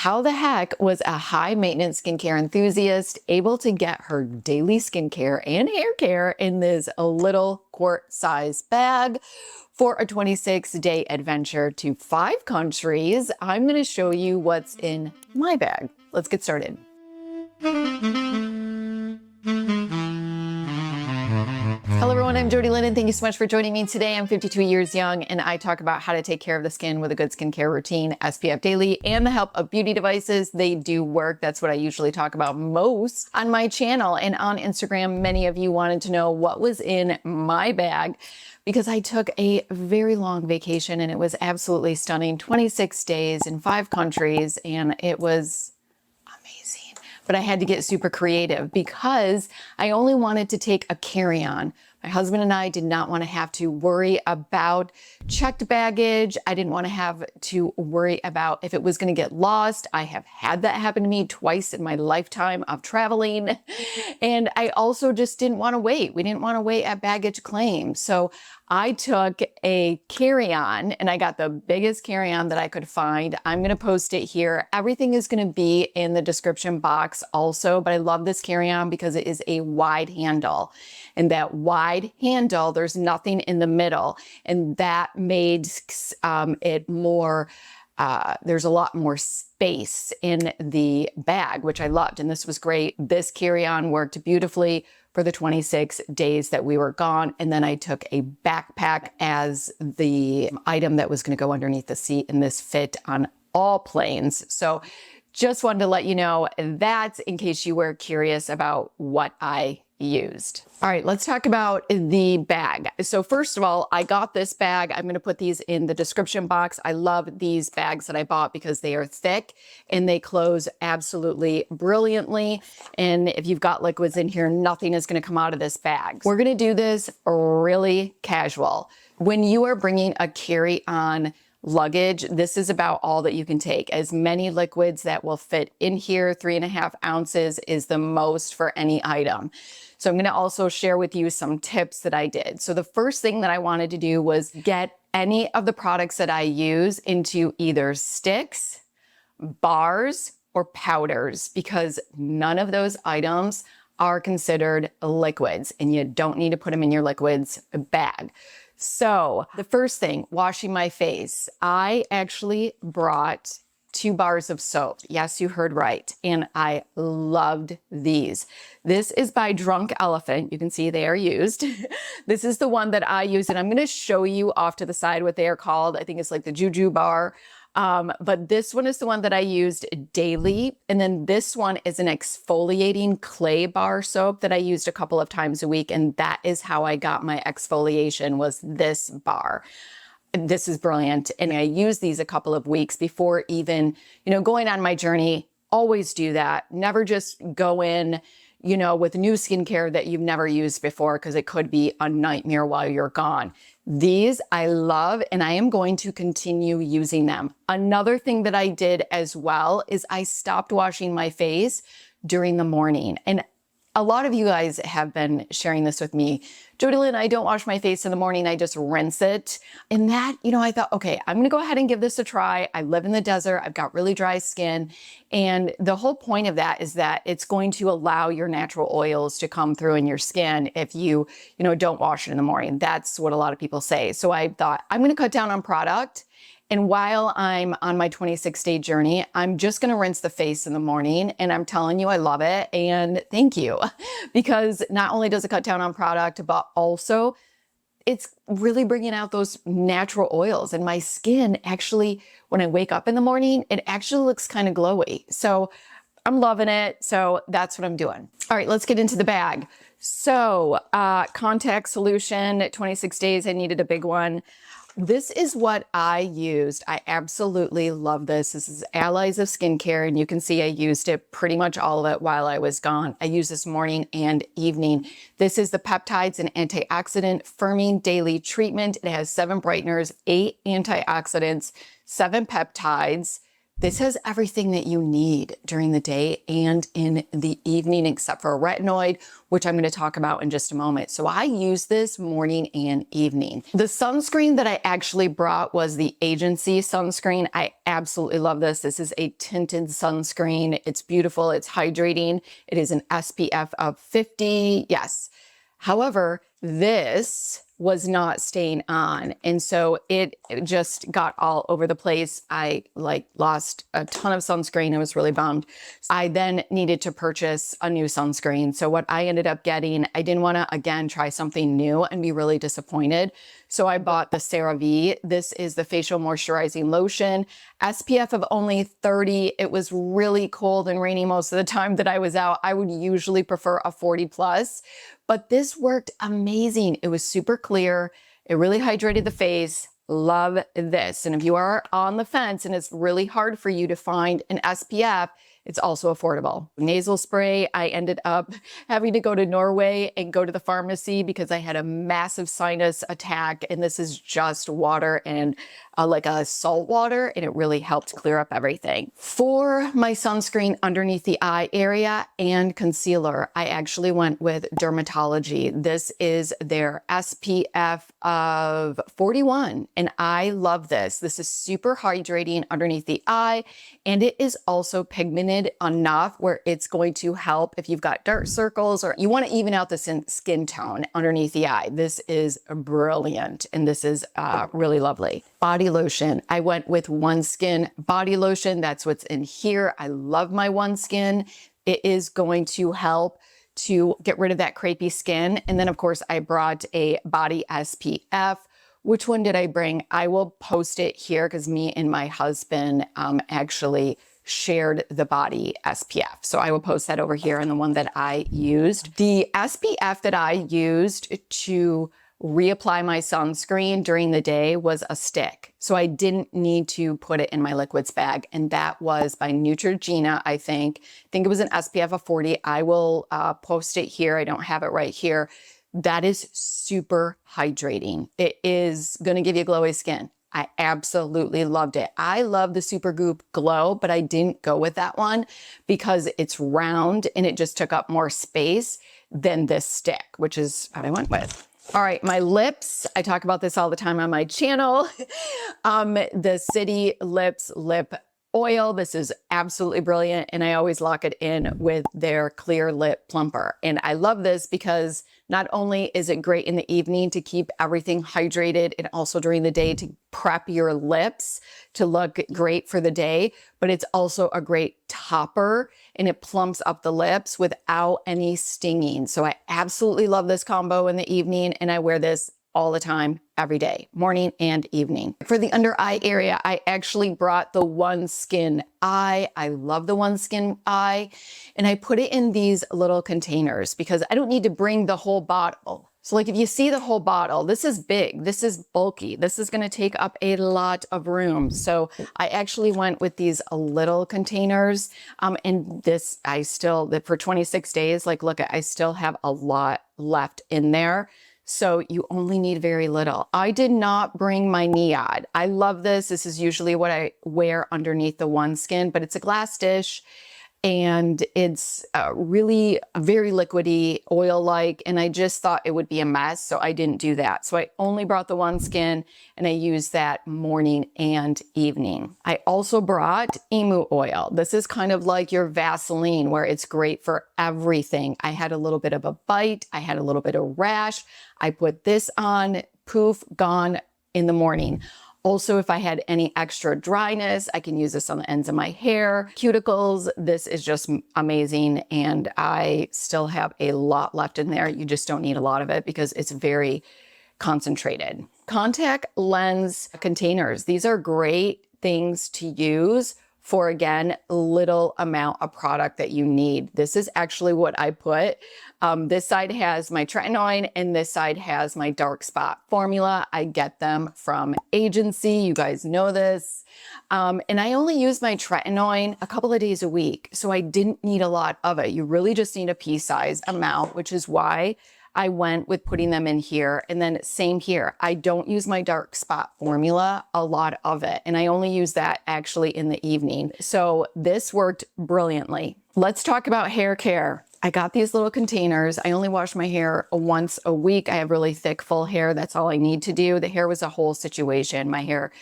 How the heck was a high maintenance skincare enthusiast able to get her daily skincare and hair care in this little quart size bag for a 26-day adventure to 5 countries? I'm going to show you what's in my bag. Let's get started. Hello everyone, I'm Jody Lynn and thank you so much for joining me today. I'm 52 years young and I talk about how to take care of the skin with a good skincare routine, SPF daily, and the help of beauty devices. They do work. That's what I usually talk about most on my channel. And on Instagram, many of you wanted to know what was in my bag because I took a very long vacation and it was absolutely stunning. 26 days in 5 countries and it was amazing. But I had to get super creative because I only wanted to take a carry-on. My husband and I did not want to have to worry about checked baggage. I didn't want to have to worry about if it was going to get lost. I have had that happen to me twice in my lifetime of traveling. And I also just didn't want to wait. We didn't want to wait at baggage claim. So I took a carry-on and I got the biggest carry-on that I could find. I'm going to post it here. Everything is going to be in the description box also, but I love this carry-on because it is a wide handle. And that wide handle, there's nothing in the middle. And that made it more, there's a lot more space in the bag, which I loved. And this was great. This carry-on worked beautifully for the 26 days that we were gone. And then I took a backpack as the item that was going to go underneath the seat, and this fit on all planes. So just wanted to let you know that in case you were curious about what I used. All right, let's talk about the bag. So first of all, I got this bag. I'm going to put these in the description box. I love these bags that I bought because they are thick and they close absolutely brilliantly. And if you've got liquids in here, nothing is going to come out of this bag. We're going to do this really casual. When you are bringing a carry-on luggage, this is about all that you can take. As many liquids that will fit in here, 3.5 ounces is the most for any item. So I'm going to also share with you some tips that I did. So the first thing that I wanted to do was get any of the products that I use into either sticks, bars, or powders, because none of those items are considered liquids and you don't need to put them in your liquids bag. So the first thing, washing my face. I actually brought 2 bars of soap. Yes, you heard right. And I loved these. This is by Drunk Elephant. You can see they are used. This is the one that I use, and I'm going to show you off to the side what they are called. I think it's like the Juju bar. But this one is the one that I used daily. And then this one is an exfoliating clay bar soap that I used a couple of times a week. And that is how I got my exfoliation, was this bar. This is brilliant. And I used these a couple of weeks before even, going on my journey. Always do that. Never just go in, with new skincare that you've never used before, because it could be a nightmare while you're gone. These I love, and I am going to continue using them. Another thing that I did as well is I stopped washing my face during the morning. And a lot of you guys have been sharing this with me. Jody Lynn, I don't wash my face in the morning. I just rinse it. And that, I thought, okay, I'm going to go ahead and give this a try. I live in the desert. I've got really dry skin. And the whole point of that is that it's going to allow your natural oils to come through in your skin if you, don't wash it in the morning. That's what a lot of people say. So I thought, I'm going to cut down on product. And while I'm on my 26-day journey, I'm just going to rinse the face in the morning. And I'm telling you, I love it. And thank you. Because not only does it cut down on product, but also it's really bringing out those natural oils. And my skin actually, when I wake up in the morning, it actually looks kind of glowy. So I'm loving it. So that's what I'm doing. All right, let's get into the bag. So contact solution, 26 days, I needed a big one. This is what I used. I absolutely love this. This is Allies of Skincare, and you can see I used it pretty much all of it while I was gone. I use this morning and evening. This is the Peptides and Antioxidant Firming Daily Treatment. It has 7 brighteners, 8 antioxidants, 7 peptides, This has everything that you need during the day and in the evening, except for a retinoid, which I'm going to talk about in just a moment. So I use this morning and evening. The sunscreen that I actually brought was the Agency sunscreen. I absolutely love this. This is a tinted sunscreen. It's beautiful. It's hydrating. It is an SPF of 50. Yes. However, this was not staying on. And so it just got all over the place. I lost a ton of sunscreen. I was really bummed. I then needed to purchase a new sunscreen. So what I ended up getting, I didn't want to, again, try something new and be really disappointed. So I bought the CeraVe. This is the facial moisturizing lotion, SPF of only 30. It was really cold and rainy most of the time that I was out. I would usually prefer a 40 plus, but this worked amazing. It was super clear. It really hydrated the face. Love this. And if you are on the fence and it's really hard for you to find an SPF, it's also affordable. Nasal spray, I ended up having to go to Norway and go to the pharmacy because I had a massive sinus attack, and this is just water and like a salt water, and it really helped clear up everything. For my sunscreen underneath the eye area and concealer, I actually went with Dermatology. This is their SPF of 41, and I love this. This is super hydrating underneath the eye, and it is also pigmented enough where it's going to help if you've got dark circles or you want to even out the skin tone underneath the eye. This is brilliant, and this is really lovely. Body lotion. I went with OneSkin body lotion. That's what's in here. I love my OneSkin. It is going to help to get rid of that crepey skin. And then of course I brought a body SPF. Which one did I bring? I will post it here because me and my husband actually shared the body SPF. So I will post that over here and the one that I used. The SPF that I used to reapply my sunscreen during the day was a stick. So I didn't need to put it in my liquids bag. And that was by Neutrogena, I think. It was an SPF of 40. I will post it here. I don't have it right here. That is super hydrating. It is going to give you glowy skin. I absolutely loved it. I love the Supergoop Glow, but I didn't go with that one because it's round and it just took up more space than this stick, which is what I went with. All right, my lips. I talk about this all the time on my channel. The City Lips Lip Oil. This is absolutely brilliant, and I always lock it in with their Clear Lip Plumper. And I love this because not only is it great in the evening to keep everything hydrated and also during the day to prep your lips to look great for the day, but it's also a great topper and it plumps up the lips without any stinging. So I absolutely love this combo in the evening, and I wear this all the time, every day, morning and evening. For the under eye area, I actually brought the OneSkin Eye. I love the OneSkin Eye, and I put it in these little containers because I don't need to bring the whole bottle. So like if you see the whole bottle, this is big, this is bulky, this is gonna take up a lot of room. So I actually went with these little containers, and this, for 26 days, like look, I still have a lot left in there. So you only need very little. I did not bring my Niod. I love this. This is usually what I wear underneath the OneSkin, but it's a glass dish and it's really very liquidy, oil-like, and I just thought it would be a mess, so I didn't do that. So I only brought the OneSkin, and I used that morning and evening. I also brought Emu oil. This is kind of like your Vaseline, where it's great for everything. I had a little bit of a bite, I had a little bit of rash. I put this on, poof, gone in the morning. Also, if I had any extra dryness, I can use this on the ends of my hair, cuticles. This is just amazing. And I still have a lot left in there. You just don't need a lot of it because it's very concentrated. Contact lens containers. These are great things to use for, again, little amount of product that you need. This is actually what I put. This side has my tretinoin and this side has my dark spot formula. I get them from Agency. You guys know this. And I only use my tretinoin a couple of days a week, so I didn't need a lot of it. You really just need a pea size amount, which is why I went with putting them in here. And then same here. I don't use my dark spot formula, a lot of it. And I only use that actually in the evening. So this worked brilliantly. Let's talk about hair care. I got these little containers. I only wash my hair once a week. I have really thick, full hair. That's all I need to do. The hair was a whole situation. My hair,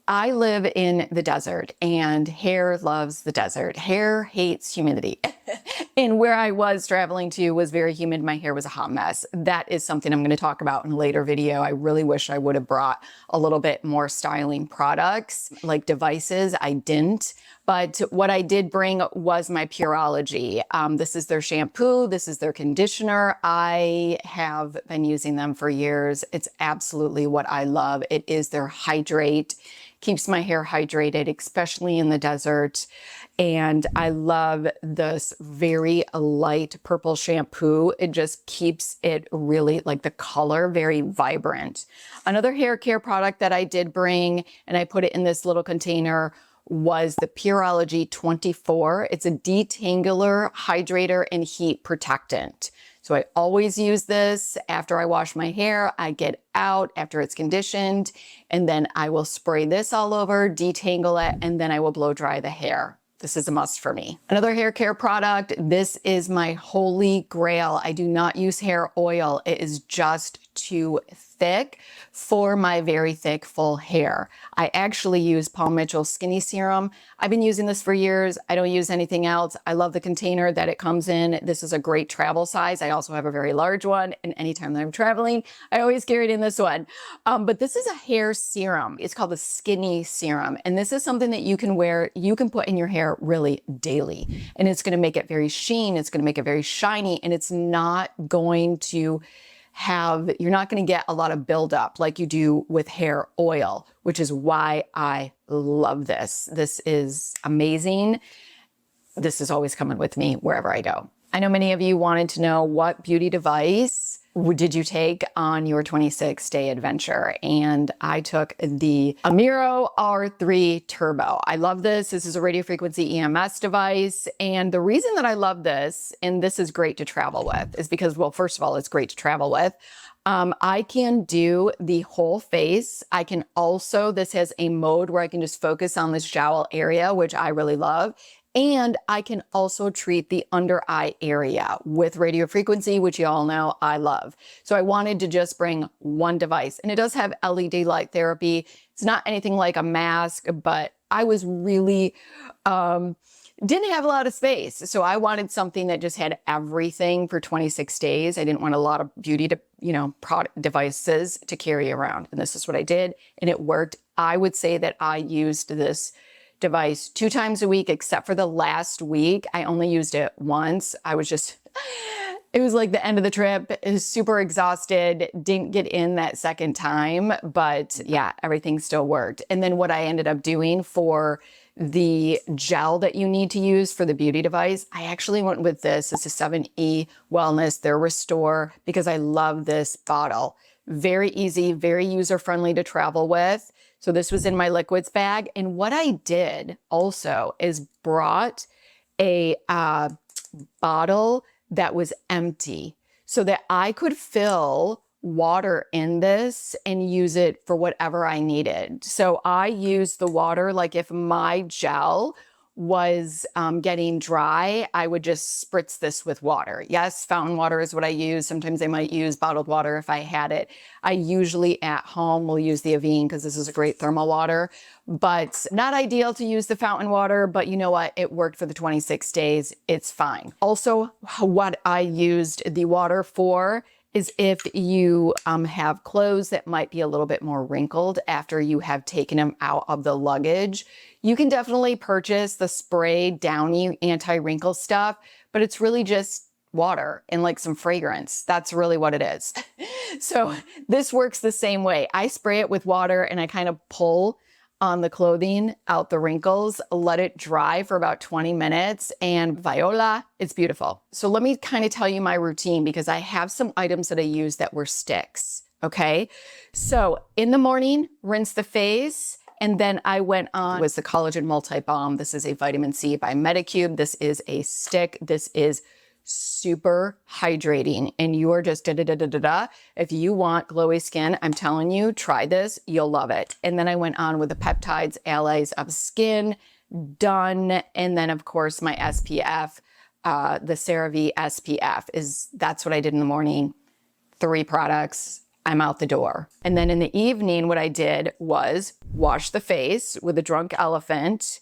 I live in the desert and hair loves the desert. Hair hates humidity. And where I was traveling to was very humid. My hair was a hot mess. That is something I'm going to talk about in a later video. I really wish I would have brought a little bit more styling products like devices. I didn't. But what I did bring was my Pureology. This is their shampoo. This is their conditioner. I have been using them for years. It's absolutely what I love. It is their hydrate. Keeps my hair hydrated, especially in the desert. And I love this very light purple shampoo. It just keeps it really, like the color, very vibrant. Another hair care product that I did bring, and I put it in this little container, was the Pureology 24. It's a detangler, hydrator, and heat protectant. So I always use this after I wash my hair. I get out after it's conditioned, and then I will spray this all over, detangle it, and then I will blow dry the hair. This is a must for me. Another hair care product. This is my holy grail. I do not use hair oil. It is just too thick for my very thick, full hair. I actually use Paul Mitchell's Skinny Serum. I've been using this for years. I don't use anything else. I love the container that it comes in. This is a great travel size. I also have a very large one, and anytime that I'm traveling, I always carry it in this one. But this is a hair serum. It's called the Skinny Serum, and this is something that you can wear, you can put in your hair really daily, and it's going to make it very sheen. It's going to make it very shiny, and it's not going to you're not going to get a lot of buildup like you do with hair oil, which is why I love this. This is amazing. This is always coming with me wherever I go. I know many of you wanted to know what beauty device did you take on your 26-day adventure? And I took the Amiro R3 Turbo. I love this. This is a radio frequency EMS device. And the reason that I love this, and this is great to travel with, is because, well, first of all, it's great to travel with. I can do the whole face. I can also, this has a mode where I can just focus on this jowl area, which I really love. And I can also treat the under eye area with radio frequency, which you all know I love. So I wanted to just bring one device, and it does have LED light therapy. It's not anything like a mask, but I was really, didn't have a lot of space. So I wanted something that just had everything for 26 days. I didn't want a lot of beauty product devices to carry around. And this is what I did, and it worked. I would say that I used this device 2 times a week, except for the last week. I only used it once. I was just, it was like the end of the trip. I was super exhausted, didn't get in that second time, but yeah, everything still worked. And then what I ended up doing for the gel that you need to use for the beauty device, I actually went with this. It's a 7E Wellness, their Restore, because I love this bottle. Very easy, very user-friendly to travel with. So this was in my liquids bag. And what I did also is brought a bottle that was empty so that I could fill water in this and use it for whatever I needed. So I used the water, like if my gel was getting dry, I would just spritz this with water. Yes, fountain water is what I use. Sometimes I might use bottled water if I had it. I usually at home will use the Avene because this is a great thermal water, but not ideal to use the fountain water, but you know what? It worked for the 26 days. It's fine. Also, what I used the water for is if you have clothes that might be a little bit more wrinkled after you have taken them out of the luggage, you can definitely purchase the spray Downy anti-wrinkle stuff, but it's really just water and like some fragrance. That's really what it is. So this works the same way. I spray it with water and I kind of pull on the clothing out the wrinkles, let it dry for about 20 minutes, and voila, it's beautiful. So let me kind of tell you my routine because I have some items that I use that were sticks, okay? So in the morning, rinse the face, and then I went on with the Collagen Multi Balm. This is a vitamin C by Medicube. This is a stick. This is super hydrating, and you are just da-da-da-da-da-da. If you want glowy skin, I'm telling you, try this. You'll love it. And then I went on with the Peptides Allies of Skin, done. And then, of course, my SPF, the CeraVe SPF that's what I did in the morning. 3 products. I'm out the door. And then in the evening, what I did was wash the face with a Drunk Elephant.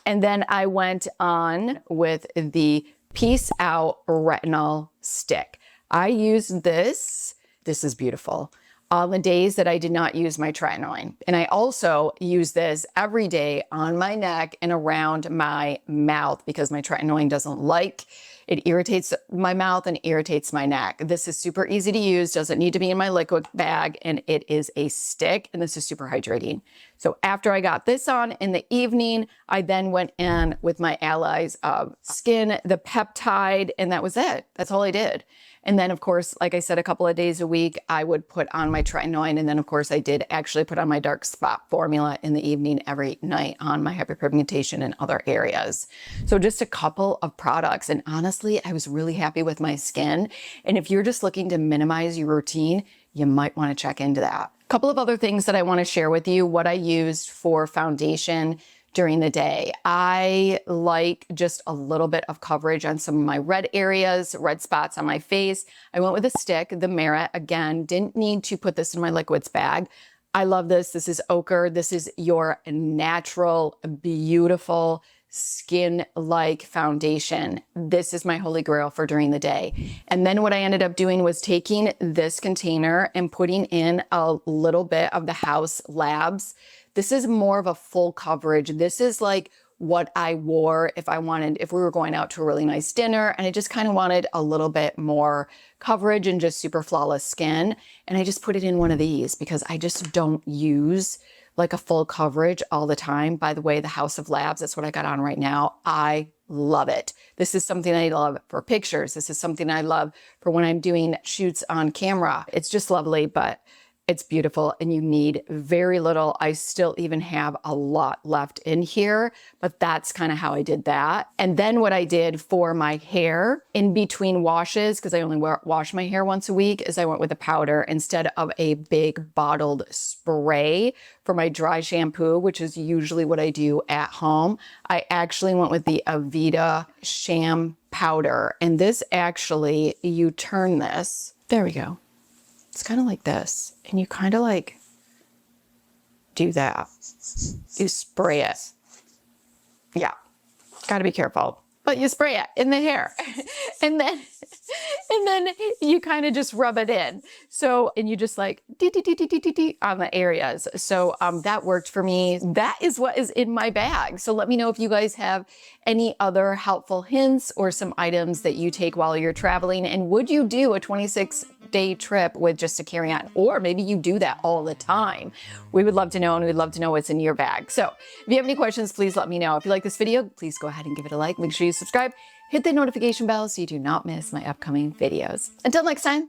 And then I went on with the Peace Out Retinol Stick. I used this. This is beautiful. On the days that I did not use my tretinoin. And I also use this every day on my neck and around my mouth because my tretinoin doesn't like. It irritates my mouth and irritates my neck. This is super easy to use, doesn't need to be in my liquid bag, and it is a stick, and this is super hydrating. So after I got this on in the evening, I then went in with my Allies of Skin, the peptide, and that was it. That's all I did. And then, of course, like I said, a couple of days a week, I would put on my tretinoin. And then, of course, I did actually put on my dark spot formula in the evening every night on my hyperpigmentation and other areas. So just a couple of products. And honestly, I was really happy with my skin. And if you're just looking to minimize your routine, you might want to check into that. A couple of other things that I want to share with you, what I used for foundation during the day. I like just a little bit of coverage on some of my red areas, red spots on my face. I went with a stick, the Merit. Again, didn't need to put this in my liquids bag. I love this. This is ochre. This is your natural, beautiful skin-like foundation. This is my holy grail for during the day. And then what I ended up doing was taking this container and putting in a little bit of the House Labs. This is more of a full coverage. This is like what I wore if we were going out to a really nice dinner and I just kind of wanted a little bit more coverage and just super flawless skin. And I just put it in one of these because I just don't use like a full coverage all the time. By the way, the House of Labs, that's what I got on right now. I love it. This is something I love for pictures. This is something I love for when I'm doing shoots on camera. It's just lovely, but it's beautiful and you need very little. I still even have a lot left in here, but that's kind of how I did that. And then what I did for my hair in between washes, because I only wash my hair once a week, is I went with a powder instead of a big bottled spray for my dry shampoo, which is usually what I do at home. I actually went with the Aveda Sham powder. And this actually, you turn this, there we go. It's kind of like this, and you kind of like do that. You spray it. Yeah, got to be careful, but you spray it in the hair, and then you kind of just rub it in. So, and you just like on the areas. So that worked for me. That is what is in my bag. So let me know if you guys have any other helpful hints or some items that you take while you're traveling. And would you do a 26-day trip with just a carry-on? Or maybe you do that all the time. We would love to know, and we'd love to know what's in your bag. So if you have any questions, please let me know. If you like this video, please go ahead and give it a like. Make sure you subscribe. Hit the notification bell so you do not miss my upcoming videos. Until next time.